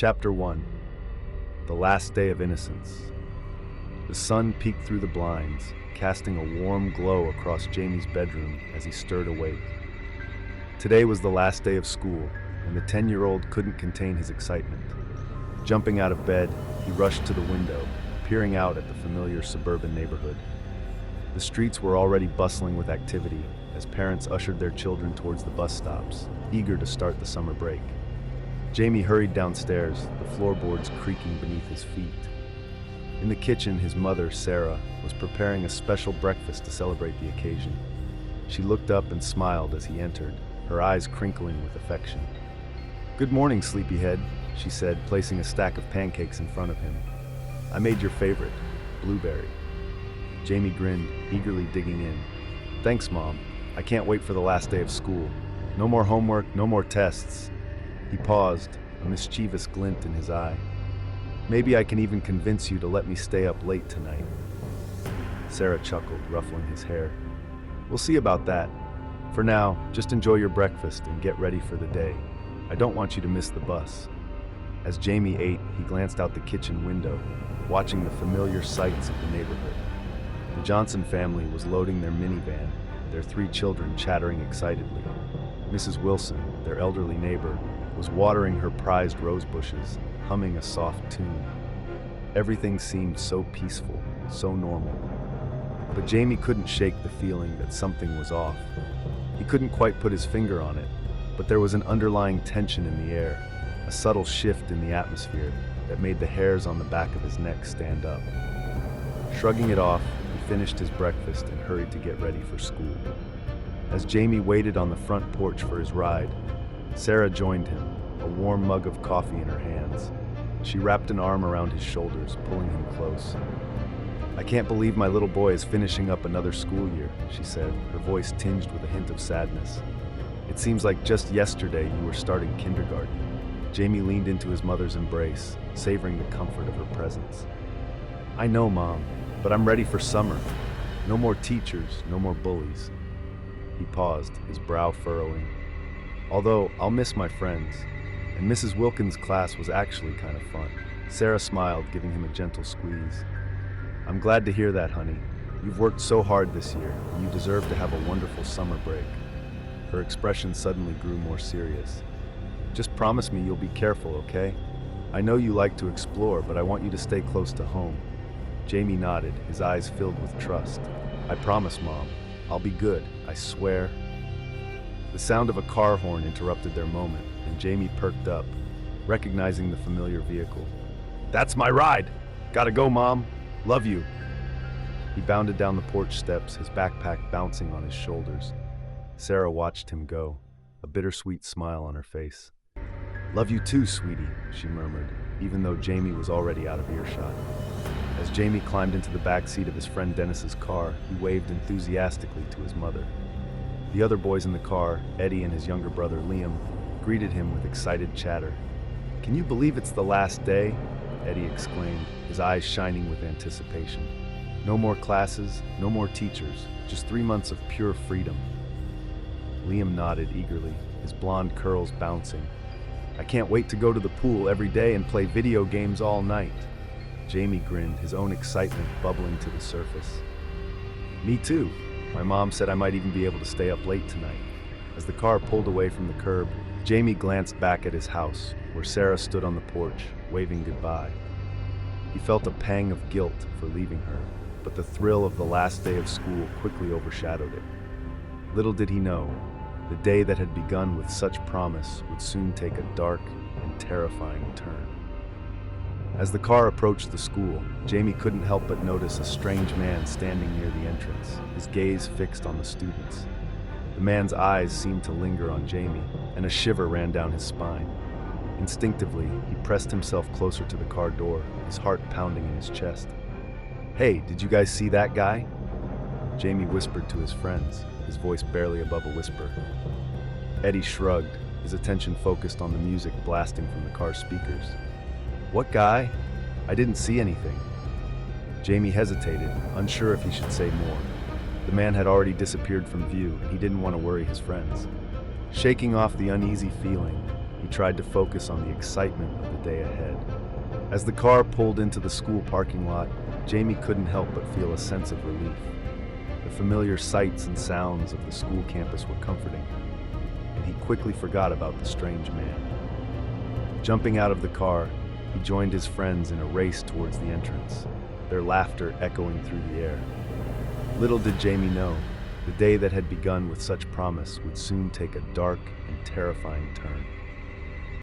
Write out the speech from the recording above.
Chapter 1. The Last Day of Innocence. The sun peeked through the blinds, casting a warm glow across Jamie's bedroom as he stirred awake. Today was the last day of school, and the 10-year-old couldn't contain his excitement. Jumping out of bed, he rushed to the window, peering out at the familiar suburban neighborhood. The streets were already bustling with activity as parents ushered their children towards the bus stops, eager to start the summer break. Jamie hurried downstairs, the floorboards creaking beneath his feet. In the kitchen, his mother, Sarah, was preparing a special breakfast to celebrate the occasion. She looked up and smiled as he entered, her eyes crinkling with affection. "Good morning, sleepyhead," she said, placing a stack of pancakes in front of him. "I made your favorite, blueberry." Jamie grinned, eagerly digging in. "Thanks, Mom. I can't wait for the last day of school. No more homework, no more tests." He paused, a mischievous glint in his eye. "Maybe I can even convince you to let me stay up late tonight." Sarah chuckled, ruffling his hair. "We'll see about that. For now, just enjoy your breakfast and get ready for the day. I don't want you to miss the bus." As Jamie ate, he glanced out the kitchen window, watching the familiar sights of the neighborhood. The Johnson family was loading their minivan, their 3 children chattering excitedly. Mrs. Wilson, their elderly neighbor, was watering her prized rose bushes, humming a soft tune. Everything seemed so peaceful, so normal. But Jamie couldn't shake the feeling that something was off. He couldn't quite put his finger on it, but there was an underlying tension in the air, a subtle shift in the atmosphere that made the hairs on the back of his neck stand up. Shrugging it off, he finished his breakfast and hurried to get ready for school. As Jamie waited on the front porch for his ride, Sarah joined him, a warm mug of coffee in her hands. She wrapped an arm around his shoulders, pulling him close. "I can't believe my little boy is finishing up another school year," she said, her voice tinged with a hint of sadness. "It seems like just yesterday you were starting kindergarten." Jamie leaned into his mother's embrace, savoring the comfort of her presence. "I know, Mom, but I'm ready for summer. No more teachers, no more bullies." He paused, his brow furrowing. "Although I'll miss my friends, and Mrs. Wilkins' class was actually kind of fun." Sarah smiled, giving him a gentle squeeze. "I'm glad to hear that, honey. You've worked so hard this year, and you deserve to have a wonderful summer break." Her expression suddenly grew more serious. "Just promise me you'll be careful, okay? I know you like to explore, but I want you to stay close to home." Jamie nodded, his eyes filled with trust. "I promise, Mom. I'll be good, I swear." The sound of a car horn interrupted their moment, and Jamie perked up, recognizing the familiar vehicle. "That's my ride! Gotta go, Mom. Love you." He bounded down the porch steps, his backpack bouncing on his shoulders. Sarah watched him go, a bittersweet smile on her face. "Love you too, sweetie," she murmured, even though Jamie was already out of earshot. As Jamie climbed into the back seat of his friend Dennis's car, he waved enthusiastically to his mother. The other boys in the car, Eddie and his younger brother Liam, greeted him with excited chatter. "Can you believe it's the last day?" Eddie exclaimed, his eyes shining with anticipation. "No more classes, no more teachers, just 3 months of pure freedom." Liam nodded eagerly, his blonde curls bouncing. "I can't wait to go to the pool every day and play video games all night." Jamie grinned, his own excitement bubbling to the surface. "Me too. My mom said I might even be able to stay up late tonight." As the car pulled away from the curb, Jamie glanced back at his house, where Sarah stood on the porch, waving goodbye. He felt a pang of guilt for leaving her, but the thrill of the last day of school quickly overshadowed it. Little did he know, the day that had begun with such promise would soon take a dark and terrifying turn. As the car approached the school, Jamie couldn't help but notice a strange man standing near the entrance, his gaze fixed on the students. The man's eyes seemed to linger on Jamie, and a shiver ran down his spine. Instinctively, he pressed himself closer to the car door, his heart pounding in his chest. "Hey, did you guys see that guy?" Jamie whispered to his friends, his voice barely above a whisper. Eddie shrugged, his attention focused on the music blasting from the car's speakers. "What guy? I didn't see anything." Jamie hesitated, unsure if he should say more. The man had already disappeared from view, and he didn't want to worry his friends. Shaking off the uneasy feeling, He tried to focus on the excitement of the day ahead. As the car pulled into the school parking lot, Jamie couldn't help but feel a sense of relief. The familiar sights and sounds of the school campus were comforting, and he quickly forgot about the strange man. Jumping out of the car, he joined his friends in a race towards the entrance, their laughter echoing through the air. Little did Jamie know, the day that had begun with such promise would soon take a dark and terrifying turn.